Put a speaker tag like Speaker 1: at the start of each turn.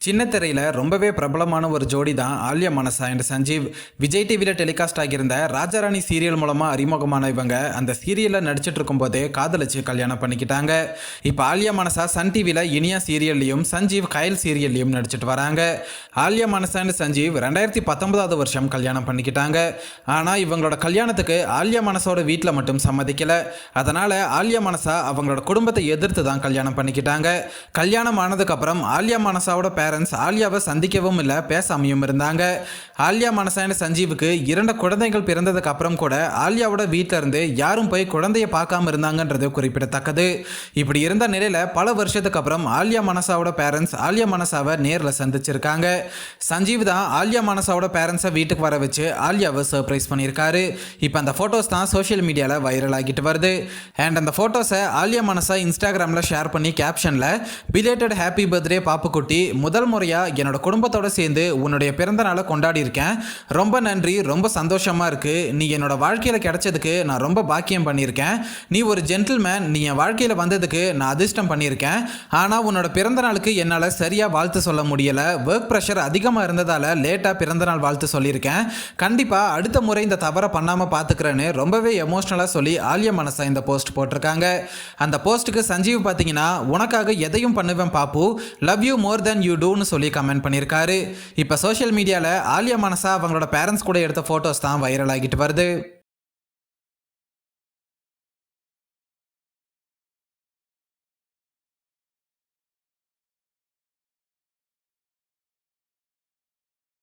Speaker 1: சின்ன திரையில் ரொம்பவே பிரபலமான ஒரு ஜோடி தான் ஆலியா மனசா அண்ட் சஞ்சீவ். விஜய் டிவியில் டெலிகாஸ்ட் ஆகியிருந்த ராஜாராணி சீரியல் மூலமாக அறிமுகமான இவங்க அந்த சீரியலில் நடிச்சிட்டு இருக்கும்போதே காதலிச்சு கல்யாணம் பண்ணிக்கிட்டாங்க. இப்போ ஆலியா மனசா சன் டிவியில் இனியா சீரியல்லையும் சஞ்சீவ் கயல் சீரியல்லையும் நடிச்சிட்டு வராங்க. ஆலியா மனசா அண்ட் சஞ்சீவ் 2019 வருஷம் கல்யாணம் பண்ணிக்கிட்டாங்க. ஆனால் இவங்களோட கல்யாணத்துக்கு ஆலியா மனசோட வீட்டில் மட்டும் சம்மதிக்கலை. அதனால் ஆலியா மனசா அவங்களோட குடும்பத்தை எதிர்த்து தான் கல்யாணம் பண்ணிக்கிட்டாங்க. கல்யாணம் ஆனதுக்கப்புறம் ஆலியா மனசாவோட ஆலியாவை சந்திக்கவும் இல்லை, பேசாமையும் இருந்தாங்க. ஆலியா மனசா அண்ட் சஞ்சீவுக்கு 2 குழந்தைகள் பிறந்ததுக்கு அப்புறம் கூட ஆலியாவோட வீட்டில இருந்து யாரும் போய் குழந்தைய பார்க்காம இருந்தாங்கன்றது குறிப்பிடத்தக்கது. இப்படி இருந்த நிலையில பல வருஷத்துக்கு அப்புறம் ஆலியா மனசாவோட பேரண்ட்ஸ் ஆலியா மனசாவை நேரில் சந்திச்சிருக்காங்க. சஞ்சீவ் தான் ஆலியா மனசாவோட பேரண்ட்ஸை வீட்டுக்கு வர வச்சு ஆலியாவை சர்ப்ரைஸ் பண்ணியிருக்காரு. இப்போ அந்த ஃபோட்டோஸ் தான் சோஷியல் மீடியாவில் வைரல் ஆகிட்டு வருது. அண்ட் அந்த ஃபோட்டோஸை ஆலியா மனசா இன்ஸ்டாகிராமில் ஷேர் பண்ணி கேப்ஷனில் பிலேட்டட் ஹாப்பி பர்த்டே பாப்புக்குட்டி, முதல் முறையாக என்னோட குடும்பத்தோடு சேர்ந்து உன்னுடைய பிறந்த நாளை கொண்டாடி இருக்கேன். ரொம்ப நன்றி, ரொம்ப சந்தோஷமாக இருக்குது. நீ என்னோட வாழ்க்கையில் கிடைச்சதுக்கு நான் ரொம்ப பாக்கியம் பண்ணியிருக்கேன். நீ ஒரு ஜென்டில்மேன், நீ என் வாழ்க்கையில் வந்ததுக்கு நான் அதிர்ஷ்டம் பண்ணியிருக்கேன். ஆனால் உன்னோட பிறந்த நாளுக்கு என்னால் சரியாக வாழ்த்து சொல்ல முடியலை. ஒர்க் ப்ரெஷர் அதிகமாக இருந்ததால் லேட்டாக பிறந்தநாள் வாழ்த்து சொல்லியிருக்கேன். கண்டிப்பாக அடுத்த முறை இந்த தவறை பண்ணாமல் பார்த்துக்கிறேன்னு ரொம்பவே எமோஷ்னலாக சொல்லி ஆலியா மனசா இந்த போஸ்ட் போட்டிருக்காங்க. அந்த போஸ்ட்டுக்கு சஞ்சீவ் பார்த்தீங்கன்னா, உனக்காக எதையும் பண்ணுவேன் பாப்பு, love you more then you டூன்னு சொல்லி கமெண்ட் பண்ணியிருக்காரு. இப்போ சோஷியல் மீடியாவில் ஆலியா மனசா அவங்களோட பேரண்ட்ஸ் கூட எடுத்த ஃபோட்டோஸ் தான் வைரல் ஆகிட்டு வருது.